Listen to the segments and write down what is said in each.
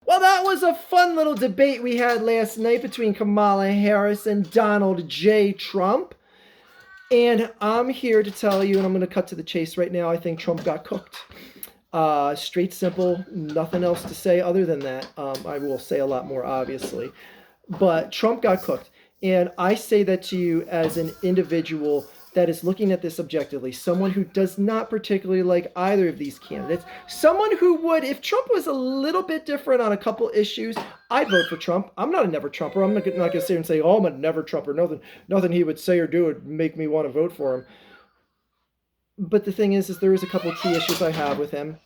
Well, that was a fun little debate we had last night between Kamala Harris and Donald J. Trump. And I'm here to tell you, and I'm going to cut to the chase right now, I think Trump got cooked. Straight, simple, nothing else to say other than that. I will say a lot more, obviously. But Trump got cooked. And I say that to you as an individual that is looking at this objectively, someone who does not particularly like either of these candidates, someone who would, if Trump was a little bit different on a couple issues, I'd vote for Trump. I'm not a never Trumper. I'm not going to sit here and say, oh, I'm a never Trumper. Nothing he would say or do would make me want to vote for him. But the thing is there is a couple key issues I have with him,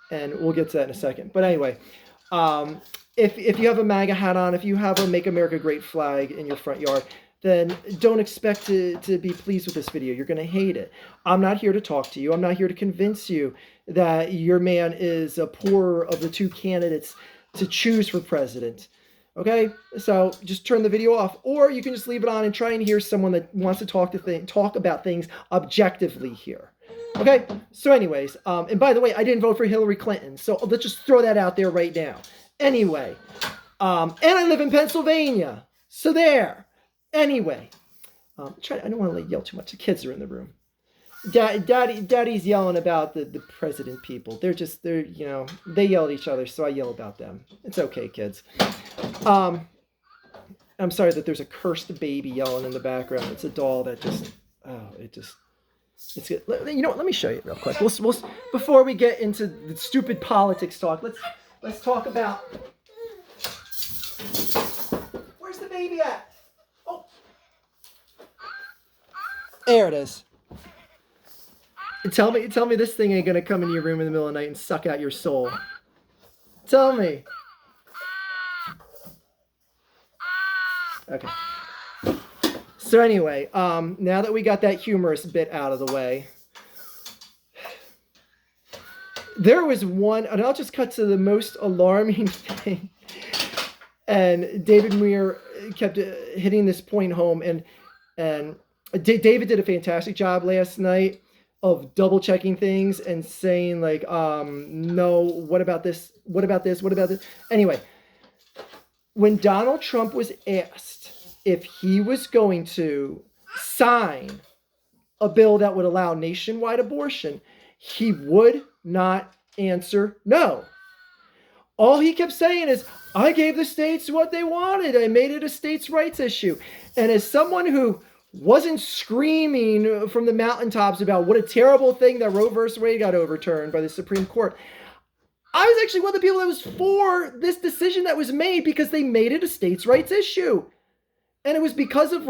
and we'll get to that in a second. But anyway, if you have a MAGA hat on, if you have a Make America Great flag in your front yard, then don't expect to be pleased with this video. You're going to hate it. I'm not here to talk to you. I'm not here to convince you that your man is a poorer of the two candidates to choose for president. Okay? So just turn the video off, or you can just leave it on and try and hear someone that wants to talk about things objectively here. Okay? So anyways, and by the way, I didn't vote for Hillary Clinton, so let's just throw that out there right now. Anyway, and I live in Pennsylvania, so there. Anyway, I don't want to yell too much. The kids are in the room. Daddy's yelling about the president people. They're they yell at each other, so I yell about them. It's okay, kids. I'm sorry that there's a cursed baby yelling in the background. It's a doll that it's good. You know what? Let me show you real quick. We'll before we get into the stupid politics talk, let's talk about. Where's the baby at? Oh, there it is. Tell me this thing ain't gonna come into your room in the middle of the night and suck out your soul. Tell me. Okay. So anyway, now that we got that humorous bit out of the way, there was one, and I'll just cut to the most alarming thing. And David Muir kept hitting this point home, and David did a fantastic job last night of double checking things and saying like, no, what about this? What about this? What about this? Anyway, when Donald Trump was asked if he was going to sign a bill that would allow nationwide abortion, he would not answer no. All he kept saying is, I gave the states what they wanted. I made it a states' rights issue. And as someone who wasn't screaming from the mountaintops about what a terrible thing that Roe v. Wade got overturned by the Supreme Court, I was actually one of the people that was for this decision that was made because they made it a states' rights issue. And it was because of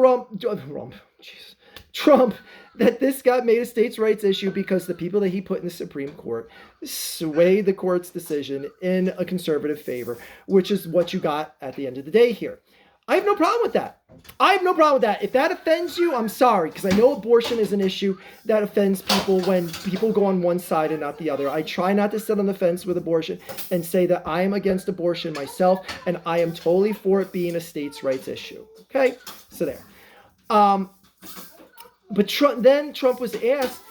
Trump that this got made a states' rights issue, because the people that he put in the Supreme Court swayed the court's decision in a conservative favor, which is what you got at the end of the day here. I have no problem with that. I have no problem with that. If that offends you, I'm sorry, because I know abortion is an issue that offends people when people go on one side and not the other. I try not to sit on the fence with abortion and say that I am against abortion myself, and I am totally for it being a states' rights issue. Okay? So there. But Trump was asked,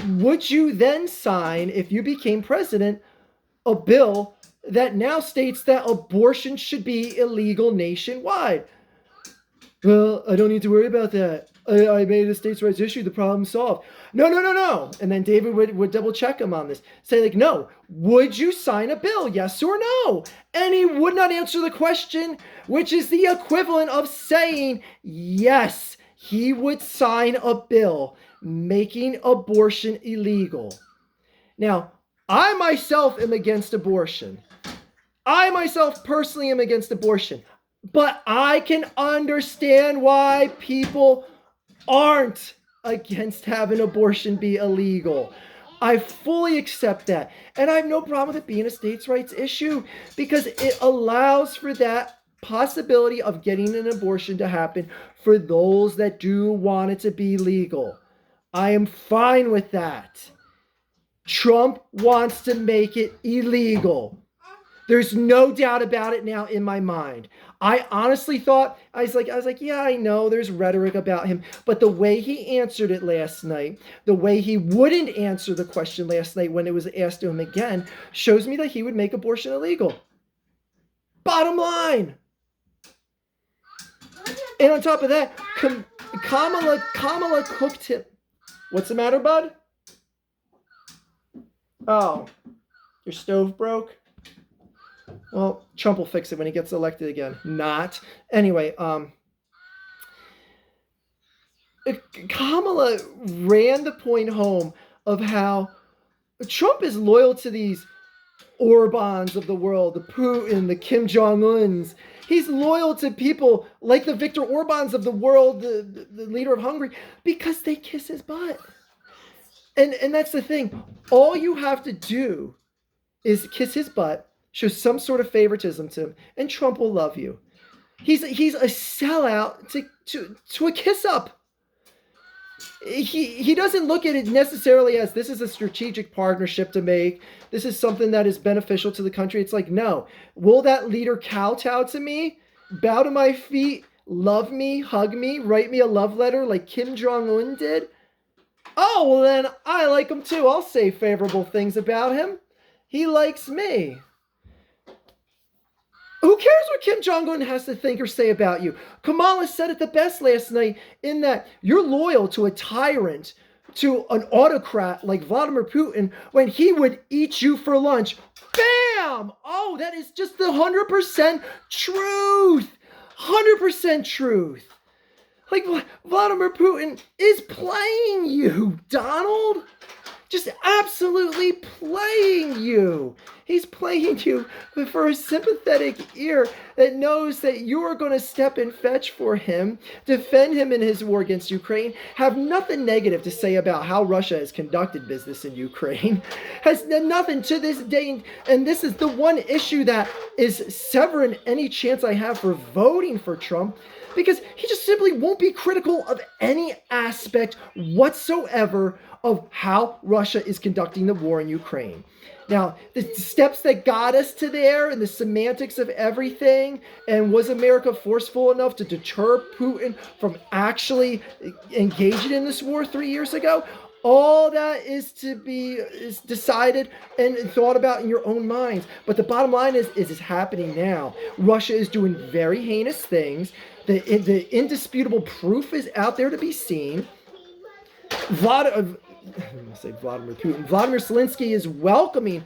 would you then sign, if you became president, a bill that now states that abortion should be illegal nationwide? Well, I don't need to worry about that. I made a states' rights issue. The problem solved. No. And then David would double check him on this. Say like, no, would you sign a bill? Yes or no? And he would not answer the question, which is the equivalent of saying, yes, he would sign a bill making abortion illegal. Now, I myself am against abortion. I myself personally am against abortion. But I can understand why people aren't against having abortion be illegal. I fully accept that. And I have no problem with it being a states' rights issue, because it allows for that possibility of getting an abortion to happen for those that do want it to be legal. I am fine with that. Trump wants to make it illegal. There's no doubt about it now in my mind. I honestly thought, I was like, yeah, I know there's rhetoric about him, but the way he answered it last night, the way he wouldn't answer the question last night when it was asked to him again, shows me that he would make abortion illegal. Bottom line. And on top of that, Kamala cooked him. What's the matter, bud? Oh, your stove broke? Well, Trump will fix it when he gets elected again. Not. Anyway, Kamala ran the point home of how Trump is loyal to these Orbans of the world, the Putin, the Kim Jong-uns. He's loyal to people like the Viktor Orbans of the world, the leader of Hungary, because they kiss his butt. And that's the thing. All you have to do is kiss his butt, show some sort of favoritism to him, and Trump will love you. He's a sellout to a kiss up. He doesn't look at it necessarily as this is a strategic partnership to make. This is something that is beneficial to the country. It's like, no. Will that leader kowtow to me, bow to my feet, love me, hug me, write me a love letter like Kim Jong-un did? Oh, well then I like him too. I'll say favorable things about him. He likes me. Who cares what Kim Jong-un has to think or say about you? Kamala said it the best last night in that you're loyal to a tyrant, to an autocrat like Vladimir Putin when he would eat you for lunch. Bam! Oh, that is just the 100% truth. 100% truth. Like, Vladimir Putin is playing you, Donald. Just absolutely playing you. He's playing you for a sympathetic ear that knows that you are going to step and fetch for him, defend him in his war against Ukraine, have nothing negative to say about how Russia has conducted business in Ukraine, has nothing to this day. And this is the one issue that is severing any chance I have for voting for Trump, because he just simply won't be critical of any aspect whatsoever of how Russia is conducting the war in Ukraine. Now, the steps that got us to there and the semantics of everything, and was America forceful enough to deter Putin from actually engaging in this war 3 years ago? All that is decided and thought about in your own minds. But the bottom line is it's happening now. Russia is doing very heinous things. The indisputable proof is out there to be seen. Vladimir Putin. Vladimir Zelensky is welcoming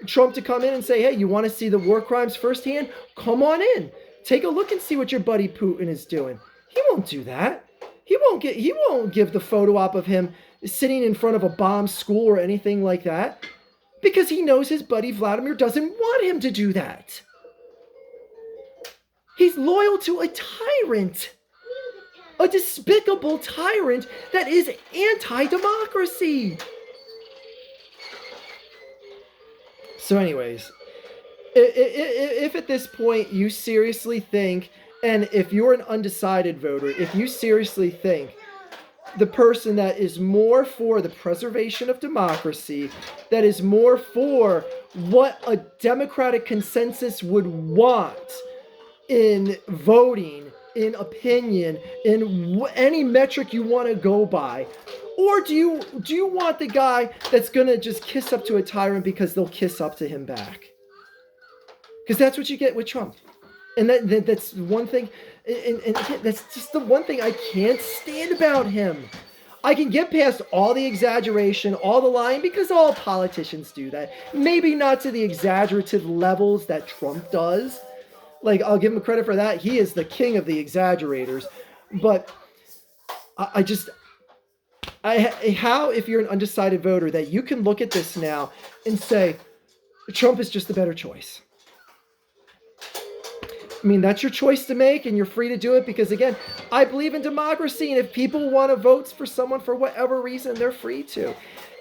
Trump to come in and say, hey, you want to see the war crimes firsthand? Come on in. Take a look and see what your buddy Putin is doing. He won't do that. He won't give the photo op of him sitting in front of a bombed school or anything like that, because he knows his buddy Vladimir doesn't want him to do that. He's loyal to a tyrant. A despicable tyrant that is anti-democracy. So anyways, if at this point you seriously think, and if you're an undecided voter, if you seriously think the person that is more for the preservation of democracy, that is more for what a democratic consensus would want in voting, in opinion, in any metric you want to go by, or do you want the guy that's gonna just kiss up to a tyrant because they'll kiss up to him back? Because that's what you get with Trump, and that's one thing, and that's just the one thing I can't stand about him. I can get past all the exaggeration, all the lying, because all politicians do that. Maybe not to the exaggerative levels that Trump does. Like, I'll give him credit for that. He is the king of the exaggerators. But how, if you're an undecided voter, that you can look at this now and say, Trump is just the better choice. I mean, that's your choice to make, and you're free to do it, because, again, I believe in democracy, and if people want to vote for someone for whatever reason, they're free to.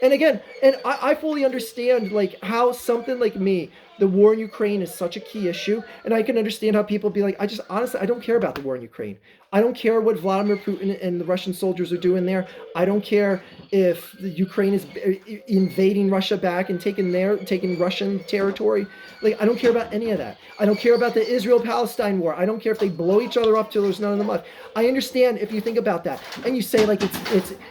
And again, I fully understand, like, how something like me, the war in Ukraine is such a key issue, and I can understand how people be like, honestly, I don't care about the war in Ukraine. I don't care what Vladimir Putin and the Russian soldiers are doing there. I don't care if the Ukraine is invading Russia back and taking Russian territory. Like, I don't care about any of that. I don't care about the Israel-Palestine war. I don't care if they blow each other up till there's none of them left. I understand if you think about that and you say, like,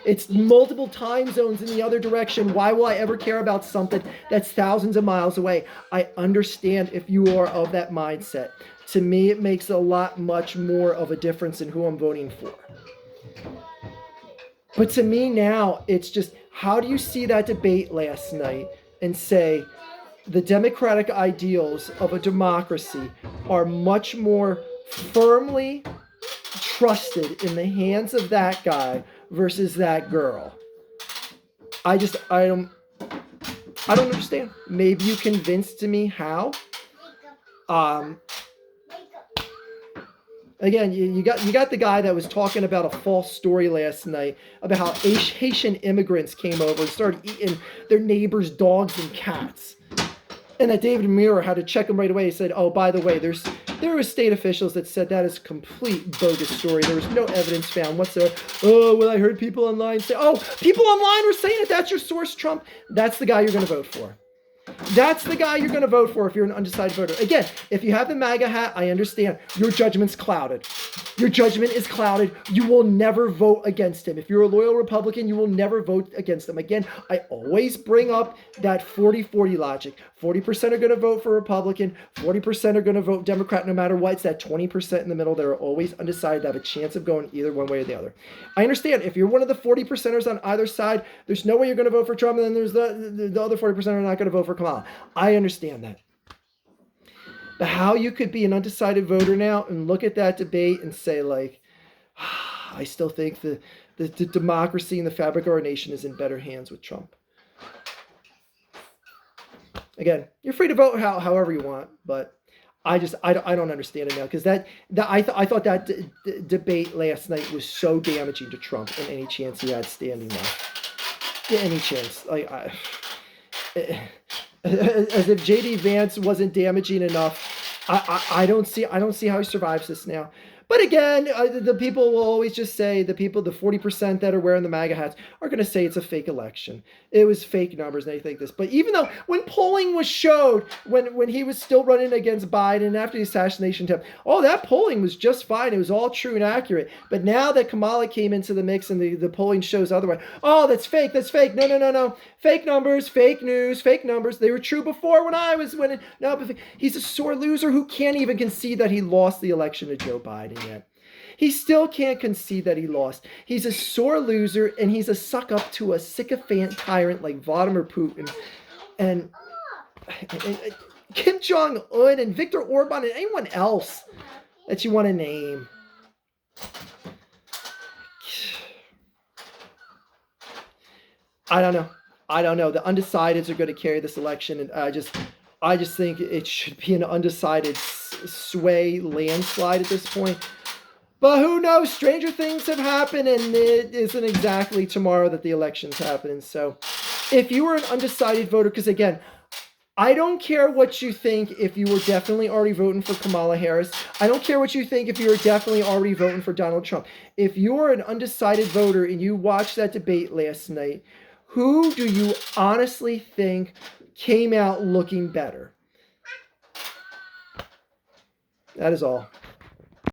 it's multiple time zones in the other direction. Why will I ever care about something that's thousands of miles away? I understand if you are of that mindset. To me, it makes a much more of a difference in who I'm voting for. But to me now, it's just, how do you see that debate last night and say the democratic ideals of a democracy are much more firmly trusted in the hands of that guy versus that girl? I don't understand. Maybe you convinced me how. Again, you got the guy that was talking about a false story last night about how Haitian immigrants came over and started eating their neighbors' dogs and cats. And that David Muir had to check him right away. He said, oh, by the way, there were state officials that said that is a complete bogus story. There was no evidence found whatsoever. Oh, well, I heard people online say, oh, people online were saying it. That's your source, Trump. That's the guy you're going to vote for. That's the guy you're going to vote for if you're an undecided voter. Again, if you have the MAGA hat, I understand. Your judgment's clouded. Your judgment is clouded. You will never vote against him. If you're a loyal Republican, you will never vote against him. Again, I always bring up that 40-40 logic. 40% are going to vote for Republican. 40% are going to vote Democrat no matter what. It's that 20% in the middle that are always undecided, that have a chance of going either one way or the other. I understand. If you're one of the 40%ers on either side, there's no way you're going to vote for Trump, and then there's the other 40% are not going to vote for Kamala. I understand that. But how you could be an undecided voter now and look at that debate and say, like, I still think the democracy and the fabric of our nation is in better hands with Trump. Again, you're free to vote however you want, but I don't understand it now, because I thought that debate last night was so damaging to Trump and any chance he had standing there. Any chance. As if J.D. Vance wasn't damaging enough, I don't see how he survives this now. But again, the people will always just say, the 40% that are wearing the MAGA hats are going to say it's a fake election. It was fake numbers and they think this. But even though when polling was showed, when he was still running against Biden after the assassination attempt, that polling was just fine. It was all true and accurate. But now that Kamala came into the mix and the polling shows otherwise, that's fake. No. Fake numbers, fake news, fake numbers. They were true before when I was winning. No, but he's a sore loser who can't even concede that he lost the election to Joe Biden yet. He still can't concede that he lost. He's a sore loser, and he's a suck-up to a sycophant tyrant like Vladimir Putin and Kim Jong-un and Viktor Orban and anyone else that you want to name. I don't know. The undecideds are going to carry this election, and I just think it should be an undecided sway landslide at this point. But who knows? Stranger things have happened, and it isn't exactly tomorrow that the election's happening. So if you were an undecided voter, because again, I don't care what you think if you were definitely already voting for Kamala Harris. I don't care what you think if you were definitely already voting for Donald Trump. If you are an undecided voter and you watched that debate last night, who do you honestly think came out looking better? That is all.